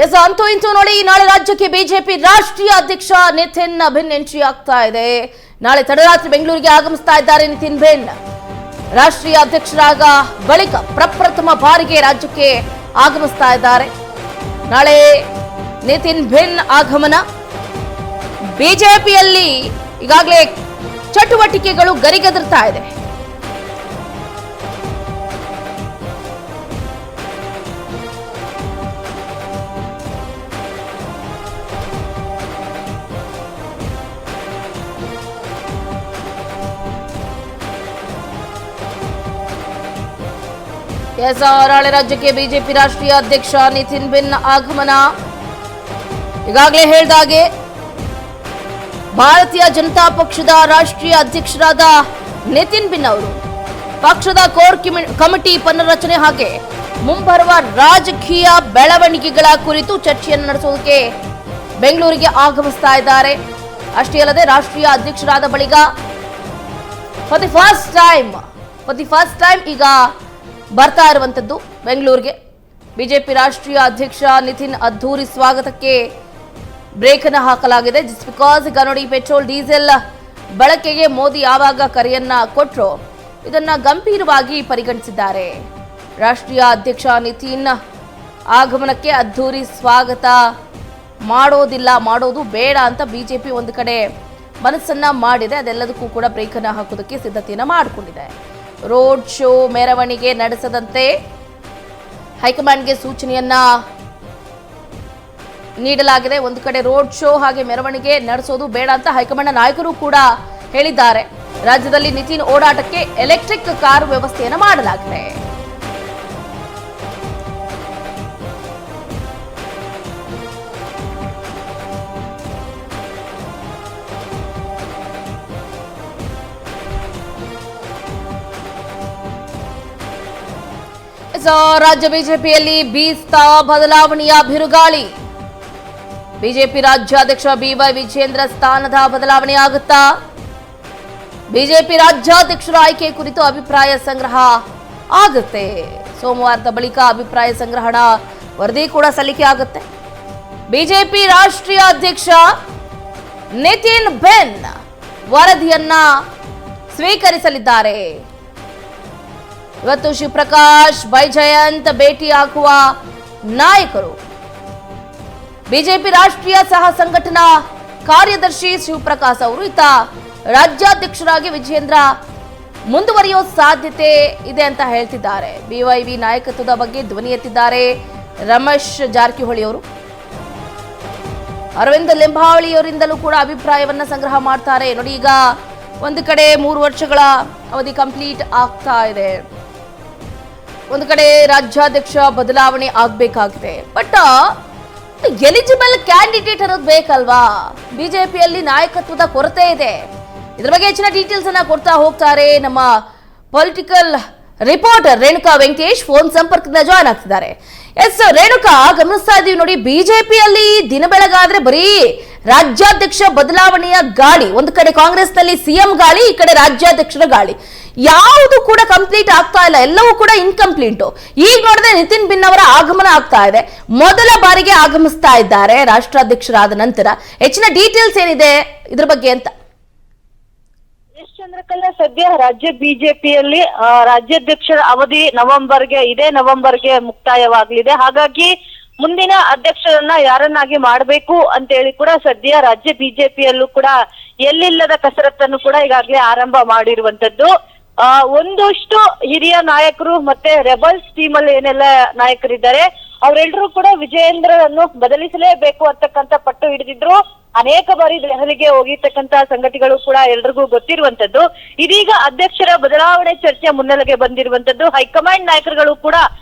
S ಅಂತೂ ಇಂತೂ ನೋಡಿ, ನಾಳೆ ರಾಜ್ಯಕ್ಕೆ ಬಿಜೆಪಿ ರಾಷ್ಟ್ರೀಯ ಅಧ್ಯಕ್ಷ ನಿತಿನ್ ಭಿನ್ ಎಂಟ್ರಿ ಆಗ್ತಾ ಇದೆ. ನಾಳೆ ತಡರಾತ್ರಿ ಬೆಂಗಳೂರಿಗೆ ಆಗಮಿಸ್ತಾ ಇದ್ದಾರೆ ನಿತಿನ್ ಭಿನ್. ರಾಷ್ಟ್ರೀಯ ಅಧ್ಯಕ್ಷರಾಗ ಬಳಿಕ ಪ್ರಪ್ರಥಮ ಬಾರಿಗೆ ರಾಜ್ಯಕ್ಕೆ ಆಗಮಿಸ್ತಾ ಇದ್ದಾರೆ. ನಾಳೆ ನಿತಿನ್ ಭಿನ್ ಆಗಮನ. ಬಿಜೆಪಿಯಲ್ಲಿ ಈಗಾಗಲೇ ಚಟುವಟಿಕೆಗಳು ಗರಿಗೆದರ್ತಾ ಇದೆ. ನಾಳೆ ರಾಜ್ಯಕ್ಕೆ ಬಿಜೆಪಿ ರಾಷ್ಟ್ರೀಯ ಅಧ್ಯಕ್ಷ ನಿತಿನ್ ಭಿನ್ ಆಗಮನ. ಈಗಾಗಲೇ ಹೇಳಿದಾಗೆ ಭಾರತೀಯ ಜನತಾ ಪಕ್ಷದ ರಾಷ್ಟ್ರೀಯ ಅಧ್ಯಕ್ಷರಾದ ನಿತಿನ್ ಭಿನ್ ಅವರು ಪಕ್ಷದ ಕೋರ್ ಕಮಿಟಿ ಪುನರ್ರಚನೆ ಹಾಗೆ ಮುಂಬರುವ ರಾಜಕೀಯ ಬೆಳವಣಿಗೆಗಳ ಕುರಿತು ಚರ್ಚೆಯನ್ನು ನಡೆಸೋದಕ್ಕೆ ಬೆಂಗಳೂರಿಗೆ ಆಗಮಿಸ್ತಾ ಇದ್ದಾರೆ. ಅಷ್ಟೇ ಅಲ್ಲದೆ ರಾಷ್ಟ್ರೀಯ ಅಧ್ಯಕ್ಷರಾದ ಬಳಿಕ ಫಾರ್ ದಿ ಫಸ್ಟ್ ಟೈಮ್ ಈಗ ಬರ್ತಾ ಇರುವಂತದ್ದು ಬೆಂಗಳೂರಿಗೆ. ಬಿಜೆಪಿ ರಾಷ್ಟ್ರೀಯ ಅಧ್ಯಕ್ಷ ನಿತಿನ್ ಅದ್ದೂರಿ ಸ್ವಾಗತಕ್ಕೆ ಬ್ರೇಕ್ ಅನ್ನು ಹಾಕಲಾಗಿದೆ. ಜಸ್ಟ್ ಬಿಕಾಸ್ ಈಗ ನೋಡಿ, ಪೆಟ್ರೋಲ್ ಡೀಸೆಲ್ ಬಳಕೆಗೆ ಮೋದಿ ಯಾವಾಗ ಕರೆಯನ್ನ ಕೊಟ್ಟರು ಇದನ್ನ ಗಂಭೀರವಾಗಿ ಪರಿಗಣಿಸಿದ್ದಾರೆ. ರಾಷ್ಟ್ರೀಯ ಅಧ್ಯಕ್ಷ ನಿತಿನ್ ಆಗಮನಕ್ಕೆ ಅದ್ದೂರಿ ಸ್ವಾಗತ ಮಾಡೋದು ಬೇಡ ಅಂತ ಬಿಜೆಪಿ ಒಂದು ಕಡೆ ಮನಸ್ಸನ್ನ ಮಾಡಿದೆ. ಅದೆಲ್ಲದಕ್ಕೂ ಕೂಡ ಬ್ರೇಕ್ ಅನ್ನು ಹಾಕೋದಕ್ಕೆ ಸಿದ್ಧತೆಯನ್ನ ಮಾಡಿಕೊಂಡಿದೆ. ರೋಡ್ ಶೋ ಮೆರವಣಿಗೆ ನಡೆಸದಂತೆ ಹೈಕಮಾಂಡ್ಗೆ ಸೂಚನೆಯನ್ನ ನೀಡಲಾಗಿದೆ. ಒಂದು ಕಡೆ ರೋಡ್ ಶೋ ಹಾಗೆ ಮೆರವಣಿಗೆ ನಡೆಸೋದು ಬೇಡ ಅಂತ ಹೈಕಮಾಂಡ್ ನಾಯಕರು ಕೂಡ ಹೇಳಿದ್ದಾರೆ. ರಾಜ್ಯದಲ್ಲಿ ನಿತಿನ್ ಓಡಾಟಕ್ಕೆ ಎಲೆಕ್ಟ್ರಿಕ್ ಕಾರು ವ್ಯವಸ್ಥೆಯನ್ನ ಮಾಡಲಾಗಿದೆ. ರಾಜ್ಯ ಬಿಜೆಪಿಯಲ್ಲಿ ಬೀಸ್ತಾ ಬದಲಾವಣೆಯ ಬಿರುಗಾಳಿ. ಬಿಜೆಪಿ ರಾಜ್ಯಾಧ್ಯಕ್ಷ ಬಿವೈ ವಿಜೇಂದ್ರ ಸ್ಥಾನದ ಬದಲಾವಣೆ ಆಗುತ್ತಾ? ಬಿಜೆಪಿ ರಾಜ್ಯಾಧ್ಯಕ್ಷರ ಆಯ್ಕೆ ಕುರಿತು ಅಭಿಪ್ರಾಯ ಸಂಗ್ರಹ ಆಗುತ್ತೆ. ಸೋಮವಾರದ ಬಳಿಕ ಅಭಿಪ್ರಾಯ ಸಂಗ್ರಹಣಾ ವರದಿ ಕೂಡ ಸಲ್ಲಿಕೆ ಆಗುತ್ತೆ. ಬಿಜೆಪಿ ರಾಷ್ಟ್ರೀಯ ಅಧ್ಯಕ್ಷ ನಿತಿನ್ ಭಿನ್ ವರದಿಯನ್ನ ಸ್ವೀಕರಿಸಲಿದ್ದಾರೆ. ಇವತ್ತು ಶಿವಪ್ರಕಾಶ್ ಬೈಜಯಂತ್ ಭೇಟಿಯಾಗುವ ನಾಯಕರು. ಬಿಜೆಪಿ ರಾಷ್ಟ್ರೀಯ ಸಹ ಸಂಘಟನಾ ಕಾರ್ಯದರ್ಶಿ ಶಿವಪ್ರಕಾಶ್ ಅವರು ಇತ್ತ ರಾಜ್ಯಾಧ್ಯಕ್ಷರಾಗಿ ವಿಜೇಂದ್ರ ಮುಂದುವರಿಯೋ ಸಾಧ್ಯತೆ ಇದೆ ಅಂತ ಹೇಳ್ತಿದ್ದಾರೆ. ಬಿವೈವಿ ನಾಯಕತ್ವದ ಬಗ್ಗೆ ಧ್ವನಿ ಎತ್ತಿದ್ದಾರೆ ರಮೇಶ್ ಜಾರಕಿಹೊಳಿ ಅವರು. ಅರವಿಂದ್ ಲಿಂಬಾವಳಿಯವರಿಂದಲೂ ಕೂಡ ಅಭಿಪ್ರಾಯವನ್ನ ಸಂಗ್ರಹ ಮಾಡ್ತಾರೆ. ನೋಡಿ, ಈಗ ಒಂದು ಕಡೆ 3 ವರ್ಷಗಳ ಅವಧಿ ಕಂಪ್ಲೀಟ್ ಆಗ್ತಾ ಇದೆ. ಒಂದು ಕಡೆ ರಾಜ್ಯಾಧ್ಯಕ್ಷ ಬದಲಾವಣೆ ಆಗ್ಬೇಕಾಗಿದೆ. ಬಟ್ ಎಲಿಜಿಬಲ್ ಕ್ಯಾಂಡಿಡೇಟ್ ಅನ್ನೋದು ಬೇಕಲ್ವಾ? ಬಿಜೆಪಿಯಲ್ಲಿ ನಾಯಕತ್ವದ ಕೊರತೆ ಇದೆ. ಇದ್ರ ಬಗ್ಗೆ ಹೆಚ್ಚಿನ ಡೀಟೇಲ್ಸ್ ಅನ್ನ ಕೊಡ್ತಾ ಹೋಗ್ತಾರೆ ನಮ್ಮ political reporter Renuka Venkatesh. Phone ಸಂಪರ್ಕದಿಂದ ಜಾಯ್ನ್ ಆಗ್ತಿದ್ದಾರೆ. ಎಸ್ ರೇಣುಕಾ, ಗಮನಿಸ್ತಾ ಇದೀವಿ ನೋಡಿ, ಬಿಜೆಪಿಯಲ್ಲಿ ದಿನ ಬೆಳಗಾದ್ರೆ ಬರೀ ರಾಜ್ಯಾಧ್ಯಕ್ಷ ಬದಲಾವಣೆಯ ಗಾಳಿ. ಒಂದು ಕಡೆ ಕಾಂಗ್ರೆಸ್ನಲ್ಲಿ ಸಿಎಂ ಗಾಳಿ, ಈ ಕಡೆ ರಾಜ್ಯಾಧ್ಯಕ್ಷರ ಗಾಳಿ. ಯಾವುದು ಕೂಡ ಕಂಪ್ಲೀಟ್ ಆಗ್ತಾ ಇಲ್ಲ, ಎಲ್ಲವೂ ಕೂಡ ಇನ್ಕಂಪ್ಲೀಟ್. ಈಗ ನೋಡಿದ್ರೆ ನಿತಿನ್ ಭಿನ್ ಅವರ ಆಗಮನ ಆಗ್ತಾ ಇದೆ. ಮೊದಲ ಬಾರಿಗೆ ಆಗಮಿಸ್ತಾ ಇದ್ದಾರೆ ರಾಷ್ಟ್ರಾಧ್ಯಕ್ಷರಾದ ನಂತರ. ಹೆಚ್ಚಿನ ಡೀಟೇಲ್ಸ್ ಏನಿದೆ ಇದ್ರ ಬಗ್ಗೆ ಅಂತ? ಚಂದ್ರಕಲಾ, ಸದ್ಯ ರಾಜ್ಯ ಬಿಜೆಪಿಯಲ್ಲಿ ರಾಜ್ಯಾಧ್ಯಕ್ಷರ ಅವಧಿ ಇದೇ ನವೆಂಬರ್ಗೆ ಮುಕ್ತಾಯವಾಗಲಿದೆ. ಹಾಗಾಗಿ ಮುಂದಿನ ಅಧ್ಯಕ್ಷರನ್ನ ಯಾರನ್ನಾಗಿ ಮಾಡಬೇಕು ಅಂತ ಹೇಳಿ ಕೂಡ ಸದ್ಯ ರಾಜ್ಯ ಬಿಜೆಪಿಯಲ್ಲೂ ಕೂಡ ಎಲ್ಲಿಲ್ಲದ ಕಸರತ್ತನ್ನು ಕೂಡ ಈಗಾಗಲೇ ಆರಂಭ ಮಾಡಿರುವಂತದ್ದು. ಒಂದಷ್ಟು ಹಿರಿಯ ನಾಯಕರು ಮತ್ತೆ ರೆಬಲ್ಸ್ ಟೀಮ್ ಅಲ್ಲಿ ಏನೆಲ್ಲ ನಾಯಕರಿದ್ದಾರೆ ಅವರೆಲ್ಲರೂ ಕೂಡ ವಿಜಯೇಂದ್ರರನ್ನು ಬದಲಿಸಲೇಬೇಕು ಅಂತಕ್ಕಂಥ ಪಟ್ಟು ಹಿಡಿದಿದ್ರು. ಅನೇಕ ಬಾರಿ ದೆಹಲಿಗೆ ಹೋಗಿರ್ತಕ್ಕಂತ ಸಂಗತಿಗಳು ಕೂಡ ಎಲ್ರಿಗೂ ಗೊತ್ತಿರುವಂತದ್ದು. ಇದೀಗ ಅಧ್ಯಕ್ಷರ ಬದಲಾವಣೆ ಚರ್ಚೆ ಮುನ್ನೆಲೆಗೆ ಬಂದಿರುವಂತದ್ದು. ಹೈಕಮಾಂಡ್ ನಾಯಕರುಗಳು ಕೂಡ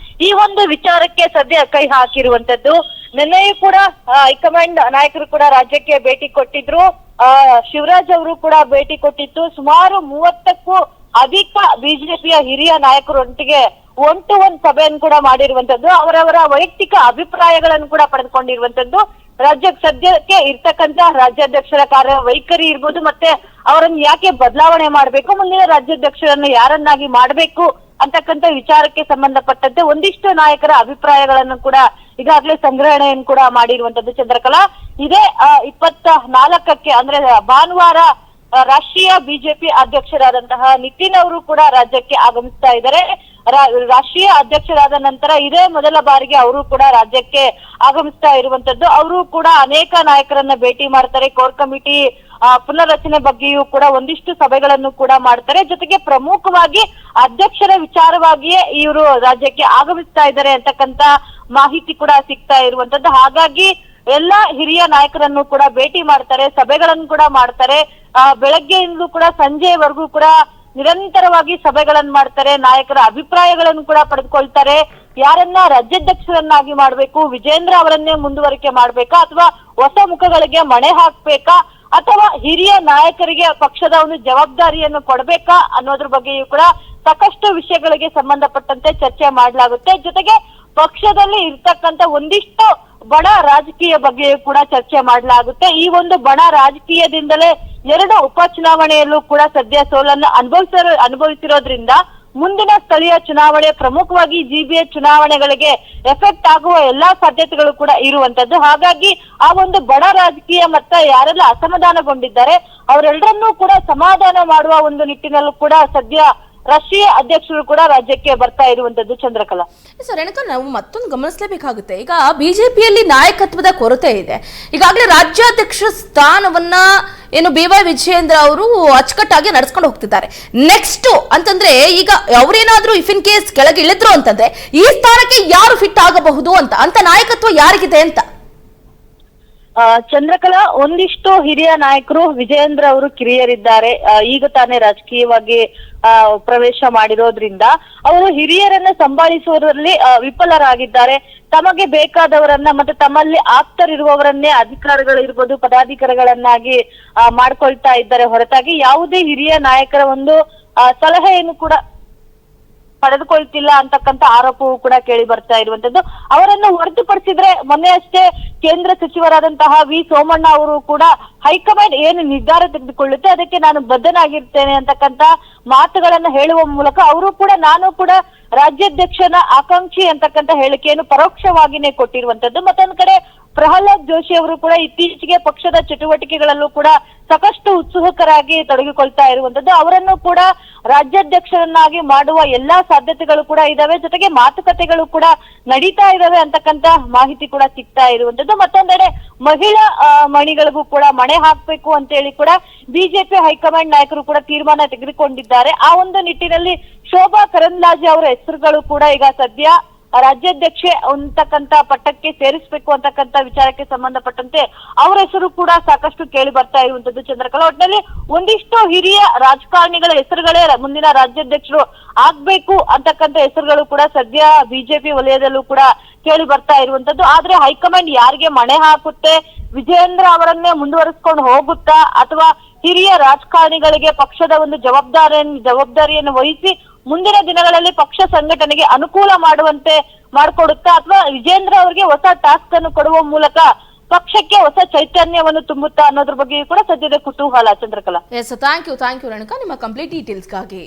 ಈ ಒಂದು ವಿಚಾರಕ್ಕೆ ಸದ್ಯ ಕೈ ಹಾಕಿರುವಂತದ್ದು. ನಿನ್ನೆಯೂ ಕೂಡ ಹೈಕಮಾಂಡ್ ನಾಯಕರು ಕೂಡ ರಾಜ್ಯಕ್ಕೆ ಭೇಟಿ ಕೊಟ್ಟಿದ್ರು. ಶಿವರಾಜ್ ಅವರು ಕೂಡ ಭೇಟಿ ಕೊಟ್ಟಿತ್ತು. ಸುಮಾರು 30ಕ್ಕೂ ಅಧಿಕ ಬಿಜೆಪಿಯ ಹಿರಿಯ ನಾಯಕರೊಟ್ಟಿಗೆ 1-to-1 ಸಭೆಯನ್ನು ಕೂಡ ಮಾಡಿರುವಂತದ್ದು. ಅವರವರ ವೈಯಕ್ತಿಕ ಅಭಿಪ್ರಾಯಗಳನ್ನು ಕೂಡ ಪಡೆದುಕೊಂಡಿರುವಂತದ್ದು. ರಾಜ್ಯಕ್ಕೆ ಸದ್ಯಕ್ಕೆ ಇರ್ತಕ್ಕಂತ ರಾಜ್ಯಾಧ್ಯಕ್ಷರ ಕಾರ್ಯ ವೈಖರಿ ಇರ್ಬೋದು, ಮತ್ತೆ ಅವರನ್ನು ಯಾಕೆ ಬದಲಾವಣೆ ಮಾಡಬೇಕು, ಮುಂದಿನ ರಾಜ್ಯಾಧ್ಯಕ್ಷರನ್ನು ಯಾರನ್ನಾಗಿ ಮಾಡಬೇಕು ಅಂತಕ್ಕಂಥ ವಿಚಾರಕ್ಕೆ ಸಂಬಂಧಪಟ್ಟಂತೆ ಒಂದಿಷ್ಟು ನಾಯಕರ ಅಭಿಪ್ರಾಯಗಳನ್ನು ಕೂಡ ಈಗಾಗಲೇ ಸಂಗ್ರಹಣೆಯನ್ನು ಕೂಡ ಮಾಡಿರುವಂತದ್ದು ಚಂದ್ರಕಲಾ. ಇದೇ 24ಕ್ಕೆ ಅಂದ್ರೆ ಭಾನುವಾರ ರಾಷ್ಟ್ರೀಯ ಬಿಜೆಪಿ ಅಧ್ಯಕ್ಷರಾದಂತಹ ನಿತಿನ್ ಅವರು ಕೂಡ ರಾಜ್ಯಕ್ಕೆ ಆಗಮಿಸ್ತಾ ಇದ್ದಾರೆ. ರಾಷ್ಟ್ರೀಯ ಅಧ್ಯಕ್ಷರಾದ ನಂತರ ಇದೇ ಮೊದಲ ಬಾರಿಗೆ ಅವರು ಕೂಡ ರಾಜ್ಯಕ್ಕೆ ಆಗಮಿಸ್ತಾ ಇರುವಂತದ್ದು. ಅವರು ಕೂಡ ಅನೇಕ ನಾಯಕರನ್ನ ಭೇಟಿ ಮಾಡ್ತಾರೆ. ಕೋರ್ ಕಮಿಟಿ ಪುನರ್ರಚನೆ ಬಗ್ಗೆಯೂ ಕೂಡ ಒಂದಿಷ್ಟು ಸಭೆಗಳನ್ನು ಕೂಡ ಮಾಡ್ತಾರೆ. ಜೊತೆಗೆ ಪ್ರಮುಖವಾಗಿ ಅಧ್ಯಕ್ಷರ ವಿಚಾರವಾಗಿಯೇ ಇವರು ರಾಜ್ಯಕ್ಕೆ ಆಗಮಿಸ್ತಾ ಇದ್ದಾರೆ ಅಂತಕ್ಕಂತ ಮಾಹಿತಿ ಕೂಡ ಸಿಗ್ತಾ ಇರುವಂತದ್ದು. ಹಾಗಾಗಿ ಎಲ್ಲಾ ಹಿರಿಯ ನಾಯಕರನ್ನು ಕೂಡ ಭೇಟಿ ಮಾಡ್ತಾರೆ, ಸಭೆಗಳನ್ನು ಕೂಡ ಮಾಡ್ತಾರೆ. ಬೆಳಗ್ಗೆಯಿಂದಲೂ ಕೂಡ ಸಂಜೆವರೆಗೂ ಕೂಡ ನಿರಂತರವಾಗಿ ಸಭೆಗಳನ್ನು ಮಾಡ್ತಾರೆ. ನಾಯಕರ ಅಭಿಪ್ರಾಯಗಳನ್ನು ಕೂಡ ಪಡೆದುಕೊಳ್ತಾರೆ. ಯಾರನ್ನ ರಾಜ್ಯಾಧ್ಯಕ್ಷರನ್ನಾಗಿ ಮಾಡ್ಬೇಕು, ವಿಜೇಂದ್ರ ಅವರನ್ನೇ ಮುಂದುವರಿಕೆ ಮಾಡ್ಬೇಕಾ ಅಥವಾ ಹೊಸ ಮುಖಗಳಿಗೆ ಮಣೆ ಹಾಕ್ಬೇಕಾ ಅಥವಾ ಹಿರಿಯ ನಾಯಕರಿಗೆ ಪಕ್ಷದ ಒಂದು ಜವಾಬ್ದಾರಿಯನ್ನು ಕೊಡ್ಬೇಕಾ ಅನ್ನೋದ್ರ ಬಗ್ಗೆಯೂ ಕೂಡ ಸಾಕಷ್ಟು ವಿಷಯಗಳಿಗೆ ಸಂಬಂಧಪಟ್ಟಂತೆ ಚರ್ಚೆ ಮಾಡಲಾಗುತ್ತೆ. ಜೊತೆಗೆ ಪಕ್ಷದಲ್ಲಿ ಇರ್ತಕ್ಕಂತ ಒಂದಿಷ್ಟು ಬಡ ರಾಜಕೀಯ ಬಗ್ಗೆಯೂ ಕೂಡ ಚರ್ಚೆ ಮಾಡಲಾಗುತ್ತೆ. ಈ ಒಂದು ಬಡ ರಾಜಕೀಯದಿಂದಲೇ 2 ಉಪಚುನಾವಣೆಯಲ್ಲೂ ಕೂಡ ಸದ್ಯ ಸೋಲನ್ನು ಅನುಭವಿಸಿರೋದ್ರಿಂದ ಮುಂದಿನ ಸ್ಥಳೀಯ ಚುನಾವಣೆ ಪ್ರಮುಖವಾಗಿ ಜಿಬಿಎ ಚುನಾವಣೆಗಳಿಗೆ ಎಫೆಕ್ಟ್ ಆಗುವ ಎಲ್ಲಾ ಸಾಧ್ಯತೆಗಳು ಕೂಡ ಇರುವಂತದ್ದು. ಹಾಗಾಗಿ ಆ ಒಂದು ಬಡ ರಾಜಕೀಯ ಮತ್ತ ಯಾರೆಲ್ಲ ಅಸಮಾಧಾನಗೊಂಡಿದ್ದಾರೆ ಅವರೆಲ್ಲರನ್ನೂ ಕೂಡ ಸಮಾಧಾನ ಮಾಡುವ ಒಂದು ನಿಟ್ಟಿನಲ್ಲೂ ಕೂಡ ಸದ್ಯ ರಾಷ್ಟ್ರೀಯ ಅಧ್ಯಕ್ಷರು ಕೂಡ ರಾಜ್ಯಕ್ಕೆ ಬರ್ತಾ ಇರುವಂತದ್ದು ಚಂದ್ರಕಲಾ. ಸರ್, ರೇಣುಕಾ, ನಾವು ಮತ್ತೊಂದು ಗಮನಿಸಲೇಬೇಕಾಗುತ್ತೆ. ಈಗ ಬಿಜೆಪಿಯಲ್ಲಿ ನಾಯಕತ್ವದ ಕೊರತೆ ಇದೆ. ಈಗಾಗಲೇ ರಾಜ್ಯಾಧ್ಯಕ್ಷ ಸ್ಥಾನವನ್ನ ಏನು BY ವಿಜಯೇಂದ್ರ ಅವರು ಅಚ್ಚುಕಟ್ಟಾಗಿ ನಡೆಸ್ಕೊಂಡು ಹೋಗ್ತಿದ್ದಾರೆ. ನೆಕ್ಸ್ಟ್ ಅಂತಂದ್ರೆ ಈಗ ಅವರೇನಾದ್ರೂ ಇಫ್ ಇನ್ ಕೇಸ್ ಕೆಳಗೆ ಇಳಿದ್ರು ಅಂತಂದ್ರೆ ಈ ಸ್ಥಾನಕ್ಕೆ ಯಾರು ಫಿಟ್ ಆಗಬಹುದು ಅಂತ ನಾಯಕತ್ವ ಯಾರಿಗಿದೆ ಅಂತ? ಚಂದ್ರಕಲಾ, ಒಂದಿಷ್ಟು ಹಿರಿಯ ನಾಯಕರು, ವಿಜಯೇಂದ್ರ ಅವರು ಕಿರಿಯರಿದ್ದಾರೆ. ಈಗ ತಾನೇ ರಾಜಕೀಯವಾಗಿ ಪ್ರವೇಶ ಮಾಡಿರೋದ್ರಿಂದ ಅವರು ಹಿರಿಯರನ್ನ ಸಂಭಾಳಿಸುವುದರಲ್ಲಿ ವಿಫಲರಾಗಿದ್ದಾರೆ. ತಮಗೆ ಬೇಕಾದವರನ್ನ ಮತ್ತೆ ತಮ್ಮಲ್ಲಿ ಆಪ್ತರಿರುವವರನ್ನೇ ಅಧಿಕಾರಿಗಳಿರ್ಬೋದು, ಪದಾಧಿಕಾರಿಗಳನ್ನಾಗಿ ಮಾಡ್ಕೊಳ್ತಾ ಇದ್ದಾರೆ ಹೊರತಾಗಿ ಯಾವುದೇ ಹಿರಿಯ ನಾಯಕರ ಒಂದು ಸಲಹೆಯನ್ನು ಕೂಡ ಪಡೆದುಕೊಳ್ತಿಲ್ಲ ಅಂತಕ್ಕಂಥ ಆರೋಪವೂ ಕೂಡ ಕೇಳಿ ಬರ್ತಾ ಇರುವಂತದ್ದು. ಅವರನ್ನು ಹೊರತುಪಡಿಸಿದ್ರೆ ಮೊನ್ನೆ ಅಷ್ಟೇ ಕೇಂದ್ರ ಸಚಿವರಾದಂತಹ ವಿ ಸೋಮಣ್ಣ ಅವರು ಕೂಡ ಹೈಕಮಾಂಡ್ ಏನು ನಿರ್ಧಾರ ತೆಗೆದುಕೊಳ್ಳುತ್ತೆ ಅದಕ್ಕೆ ನಾನು ಬದ್ಧನಾಗಿರ್ತೇನೆ ಅಂತಕ್ಕಂಥ ಮಾತುಗಳನ್ನ ಹೇಳುವ ಮೂಲಕ ಅವರು ಕೂಡ ನಾನು ಕೂಡ ರಾಜ್ಯಾಧ್ಯಕ್ಷನ ಆಕಾಂಕ್ಷಿ ಅಂತಕ್ಕಂಥ ಹೇಳಿಕೆಯನ್ನು ಪರೋಕ್ಷವಾಗಿನೇ ಕೊಟ್ಟಿರುವಂತದ್ದು. ಮತ್ತೊಂದ್ ಕಡೆ ಪ್ರಹ್ಲಾದ್ ಜೋಶಿ ಅವರು ಕೂಡ ಇತ್ತೀಚೆಗೆ ಪಕ್ಷದ ಚಟುವಟಿಕೆಗಳಲ್ಲೂ ಕೂಡ ಸಾಕಷ್ಟು ಉತ್ಸುಕರಾಗಿ ತೊಡಗಿಕೊಳ್ತಾ ಇರುವಂತದ್ದು. ಅವರನ್ನು ಕೂಡ ರಾಜ್ಯಾಧ್ಯಕ್ಷರನ್ನಾಗಿ ಮಾಡುವ ಎಲ್ಲಾ ಸಾಧ್ಯತೆಗಳು ಕೂಡ ಇದಾವೆ. ಜೊತೆಗೆ ಮಾತುಕತೆಗಳು ಕೂಡ ನಡೀತಾ ಇದಾವೆ ಅಂತಕ್ಕಂತ ಮಾಹಿತಿ ಕೂಡ ಸಿಗ್ತಾ ಇರುವಂತದ್ದು. ಮತ್ತೊಂದೆಡೆ ಮಹಿಳಾ ಮಣಿಗಳಿಗೂ ಕೂಡ ಮಣೆ ಹಾಕ್ಬೇಕು ಅಂತ ಹೇಳಿ ಕೂಡ ಬಿಜೆಪಿ ಹೈಕಮಾಂಡ್ ನಾಯಕರು ಕೂಡ ತೀರ್ಮಾನ ತೆಗೆದುಕೊಂಡಿದ್ದಾರೆ. ಆ ಒಂದು ನಿಟ್ಟಿನಲ್ಲಿ ಶೋಭಾ ಕರಂದ್ಲಾಜೆ ಅವರ ಹೆಸರುಗಳು ಕೂಡ ಈಗ ಸದ್ಯ ರಾಜ್ಯಾಧ್ಯಕ್ಷೆ ಅಂತಕ್ಕಂತ ಪಟ್ಟಕ್ಕೆ ಸೇರಿಸಬೇಕು ಅಂತಕ್ಕಂತ ವಿಚಾರಕ್ಕೆ ಸಂಬಂಧಪಟ್ಟಂತೆ ಅವರ ಹೆಸರು ಕೂಡ ಸಾಕಷ್ಟು ಕೇಳಿ ಬರ್ತಾ ಇರುವಂತದ್ದು ಚಂದ್ರಕಲಾ. ಒಟ್ಟಿನಲ್ಲಿ ಒಂದಿಷ್ಟು ಹಿರಿಯ ರಾಜಕಾರಣಿಗಳ ಹೆಸರುಗಳೇ ಮುಂದಿನ ರಾಜ್ಯಾಧ್ಯಕ್ಷರು ಆಗ್ಬೇಕು ಅಂತಕ್ಕಂತ ಹೆಸರುಗಳು ಕೂಡ ಸದ್ಯ ಬಿಜೆಪಿ ವಲಯದಲ್ಲೂ ಕೂಡ ಕೇಳಿ ಬರ್ತಾ ಇರುವಂತದ್ದು. ಆದ್ರೆ ಹೈಕಮಾಂಡ್ ಯಾರಿಗೆ ಮಣೆ ಹಾಕುತ್ತೆ, ವಿಜಯೇಂದ್ರ ಅವರನ್ನೇ ಮುಂದುವರಿಸಿಕೊಂಡು ಹೋಗುತ್ತಾ ಅಥವಾ ಹಿರಿಯ ರಾಜಕಾರಣಿಗಳಿಗೆ ಪಕ್ಷದ ಒಂದು ಜವಾಬ್ದಾರಿಯನ್ನು ವಹಿಸಿ ಮುಂದಿನ ದಿನಗಳಲ್ಲಿ ಪಕ್ಷ ಸಂಘಟನೆಗೆ ಅನುಕೂಲ ಮಾಡುವಂತೆ ಮಾಡಿಕೊಡುತ್ತಾ ಅಥವಾ ವಿಜೇಂದ್ರ ಅವರಿಗೆ ಹೊಸ ಟಾಸ್ಕ್ ಅನ್ನು ಕೊಡುವ ಮೂಲಕ ಪಕ್ಷಕ್ಕೆ ಹೊಸ ಚೈತನ್ಯವನ್ನು ತುಂಬುತ್ತಾ ಅನ್ನೋದ್ರ ಬಗ್ಗೆಯೂ ಕೂಡ ಸದ್ಯದ ಕುತೂಹಲ ಚಂದ್ರಕಲಾ. ಥ್ಯಾಂಕ್ ಯು ರೇಣುಕಾ ನಿಮ್ಮ ಕಂಪ್ಲೀಟ್ ಡೀಟೇಲ್ಸ್ಗಾಗಿ.